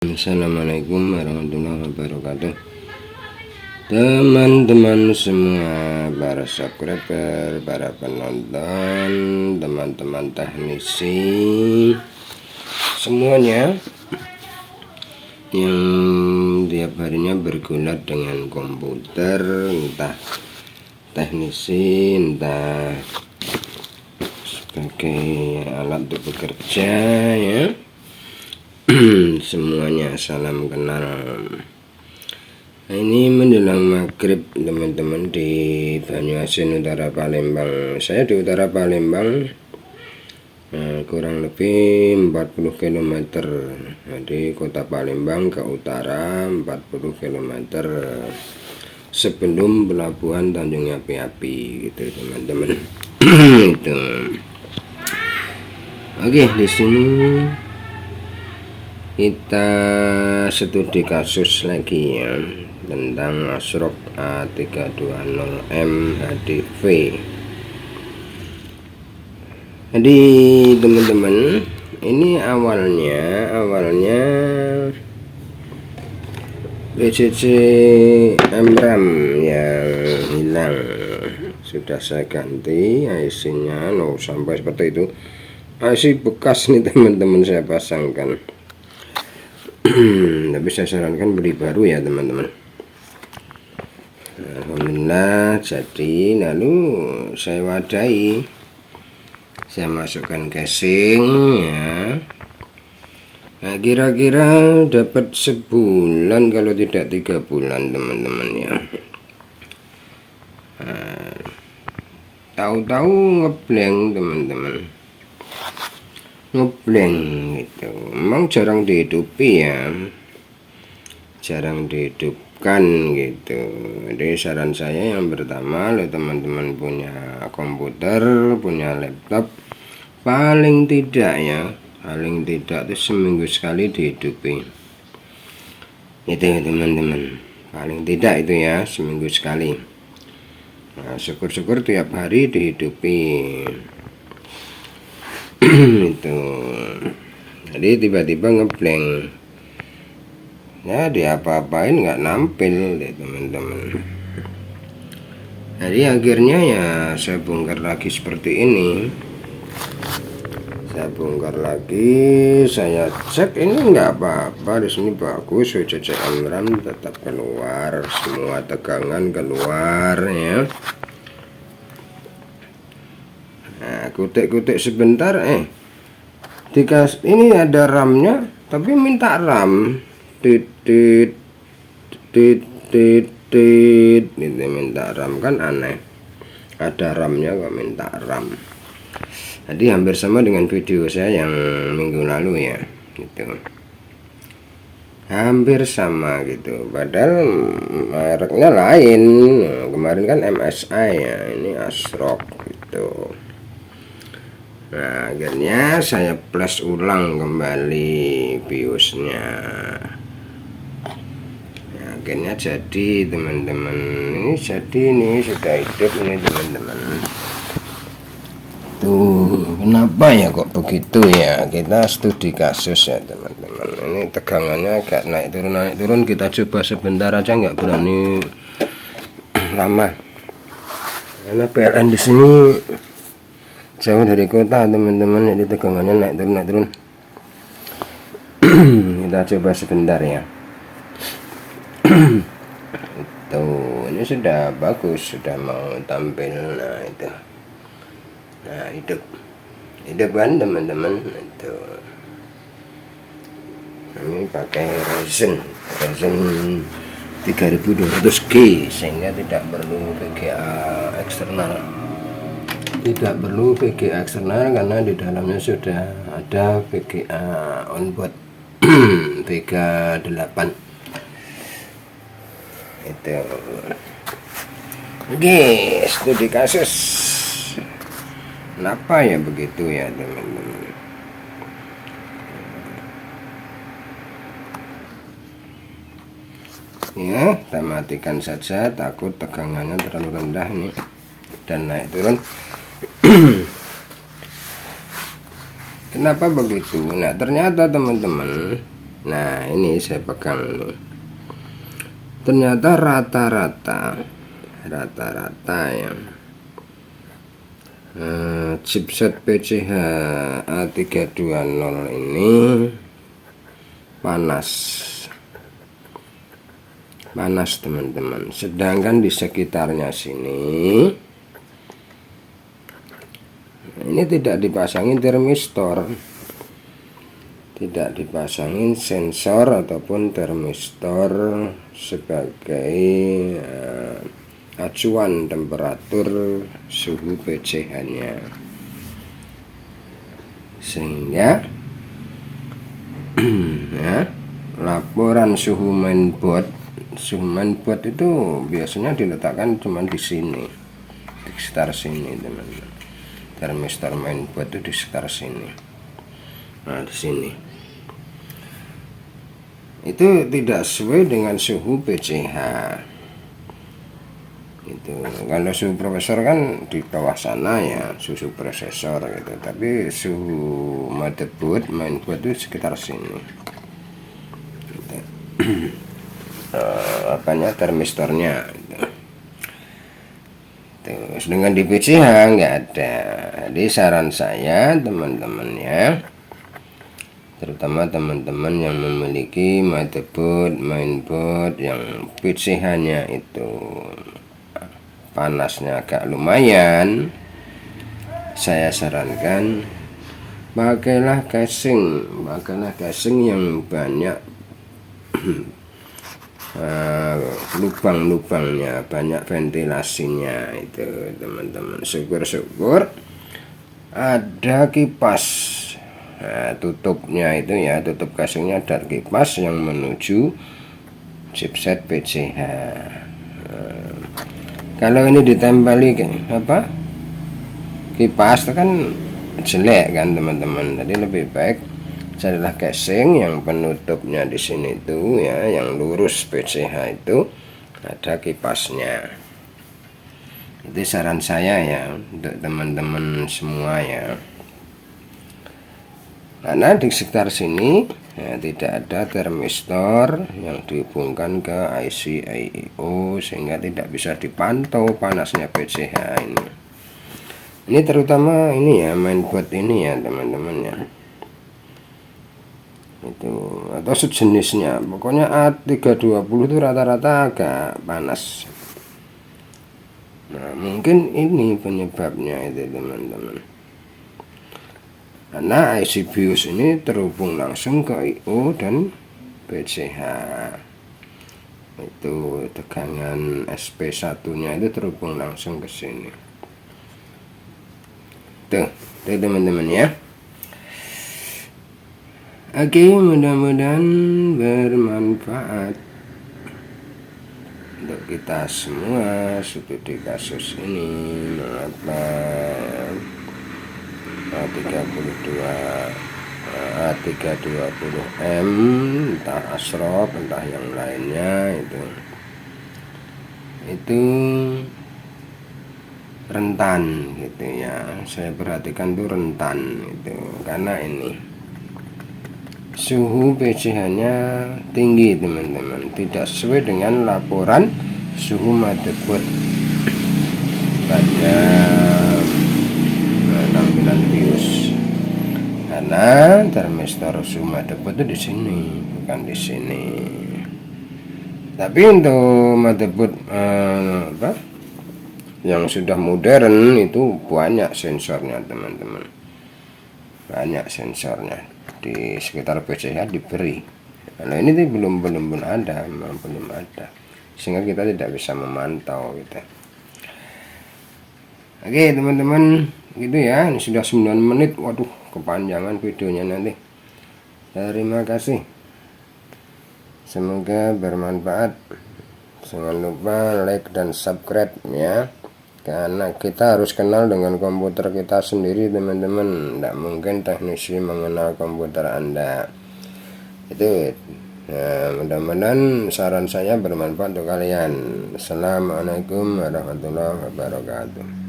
Assalamualaikum warahmatullahi wabarakatuh. Teman-teman semua, para subscriber, para penonton, teman-teman teknisi semuanya yang tiap harinya bergulat dengan komputer, entah teknisi, entah sebagai alat untuk bekerja, ya. Semuanya salam kenal. Nah, ini menjelang maghrib teman-teman di Banyuasin, utara Palembang. Saya di utara Palembang, kurang lebih 40 km. Jadi kota Palembang ke utara 40 km sebelum pelabuhan Tanjung Api-Api, gitu teman-teman. Itu. Oke, di sini kita studi kasus lagi, ya, tentang Asrock A320M HDV. Jadi teman-teman, ini awalnya PCC MRAM yang hilang. Sudah saya ganti IC-nya, sampai seperti itu. IC bekas nih teman-teman, saya pasangkan. Tapi saya sarankan beli baru, ya teman-teman. Alhamdulillah jadi. Lalu saya wadahi, saya masukkan casing, ya. Nah, kira-kira dapat sebulan kalau tidak 3 bulan teman-teman, ya. Tahu-tahu ngeblank teman-teman, ngeblank gitu. Memang jarang dihidupi, ya, jarang dihidupkan gitu. Jadi saran saya yang pertama, kalau teman-teman punya komputer, punya laptop, paling tidak, ya, paling tidak itu seminggu sekali dihidupi. Itu ya teman-teman, paling tidak itu, ya, seminggu sekali. Nah, syukur-syukur tiap hari dihidupi. Itu. Jadi tiba-tiba ngeblank, ya, diapa-apain nggak nampil deh teman-teman. Jadi akhirnya, ya, saya bongkar lagi seperti ini. Saya bongkar lagi, saya cek, ini nggak apa-apa, di sini bagus. PCC MRAM tetap keluar, semua tegangan keluar, ya. Nah, kutik-kutik sebentar, ini ada RAM-nya, tapi minta RAM, titit, ini minta RAM, kan aneh. Ada RAM-nya kok minta RAM. Jadi hampir sama dengan video saya yang minggu lalu, ya, gitu. Hampir sama gitu, padahal mereknya lain. Kemarin kan MSI, ya, ini Asrock gitu. Nah, akhirnya saya flash ulang kembali BIOSnya. Nah, akhirnya jadi teman-teman, ini jadi, ini sudah hidup ini teman-teman. Tuh, kenapa ya kok begitu, ya? Kita studi kasus, ya teman-teman. Ini tegangannya agak naik turun. Kita coba sebentar aja, nggak berani lama, karena PLN di sini jauh dari kota teman-teman, jadi tegangannya naik turun. Kita coba sebentar, ya. Itu, ini sudah bagus, sudah mau tampil. Nah, itu, nah, hidup kan teman-teman. Itu, ini pakai Ryzen 3200G, sehingga tidak perlu VGA eksternal, karena di dalamnya sudah ada VGA onboard Vega 8. Itu. Oke, studi kasus. Kenapa ya begitu, ya teman-teman? Ya, kita matikan saja, takut tegangannya terlalu rendah nih dan naik turun. Kenapa begitu? Nah, ternyata teman-teman, Nah, ini saya pegang ini. Ternyata rata-rata ya, chipset PCH A320 ini panas teman-teman. Sedangkan di sekitarnya sini ini tidak dipasangin termistor, tidak dipasangin sensor ataupun termistor sebagai acuan temperatur suhu PCH nya, sehingga ya, laporan suhu mainboard itu biasanya diletakkan cuma di sini, di sekitar sini teman-teman. Termistor mainboard itu di sekitar sini. Nah, di sini itu tidak sesuai dengan suhu PCH. Itu kalau suhu prosesor kan di bawah sana ya, suhu prosesor gitu, tapi suhu motherboard mainboard itu sekitar sini gitu. Apanya, termistornya gitu. Terus dengan di PCH nggak ada. Jadi saran saya teman-teman ya, terutama teman-teman yang memiliki motherboard mainboard yang PCH nya itu panasnya agak lumayan, saya sarankan pakailah casing yang banyak lubang-lubangnya, banyak ventilasinya itu teman-teman. Syukur-syukur ada kipas, tutupnya itu ya, tutup casingnya ada kipas yang menuju chipset PCH. Kalau ini ditempeli kipas itu kan jelek kan teman-teman. Jadi lebih baik carilah casing yang penutupnya di sini itu ya, yang lurus PCH itu ada kipasnya. Itu saran saya ya untuk teman-teman semua ya. Karena di sekitar sini ya, tidak ada termistor yang dihubungkan ke IC I/O sehingga tidak bisa dipantau panasnya PCH ini. Ini terutama ini ya, mainboard ini ya teman-teman ya. Itu atau sejenisnya, pokoknya A320 itu rata-rata agak panas. Nah, mungkin ini penyebabnya itu teman-teman. Karena IC BIOS ini terhubung langsung ke I/O dan PCH. Itu tegangan SP1 nya itu terhubung langsung ke sini. Tuh teman-teman ya. Oke, mudah-mudahan bermanfaat untuk kita semua studi kasus ini. Mengapa A320M entah Asrof entah yang lainnya itu rentan gitu ya. Saya perhatikan tuh rentan itu karena ini suhu PCH nya tinggi teman-teman, tidak sesuai dengan laporan suhu motherboard pada tampilan BIOS. Karena termistor suhu motherboard itu di sini, bukan di sini. Tapi untuk motherboard yang sudah modern itu banyak sensornya teman-teman, banyak sensornya di sekitar PCH diberi. Kalau ini tuh belum ada, sehingga kita tidak bisa memantau gitu. Oke teman-teman, gitu ya. Ini sudah 9 menit. Waduh, kepanjangan videonya nanti. Terima kasih. Semoga bermanfaat. Jangan lupa like dan subscribe ya. Karena kita harus kenal dengan komputer kita sendiri teman-teman. Tidak mungkin teknisi mengenal komputer Anda. Itu mudah-mudahan saran saya bermanfaat untuk kalian. Assalamualaikum warahmatullahi wabarakatuh.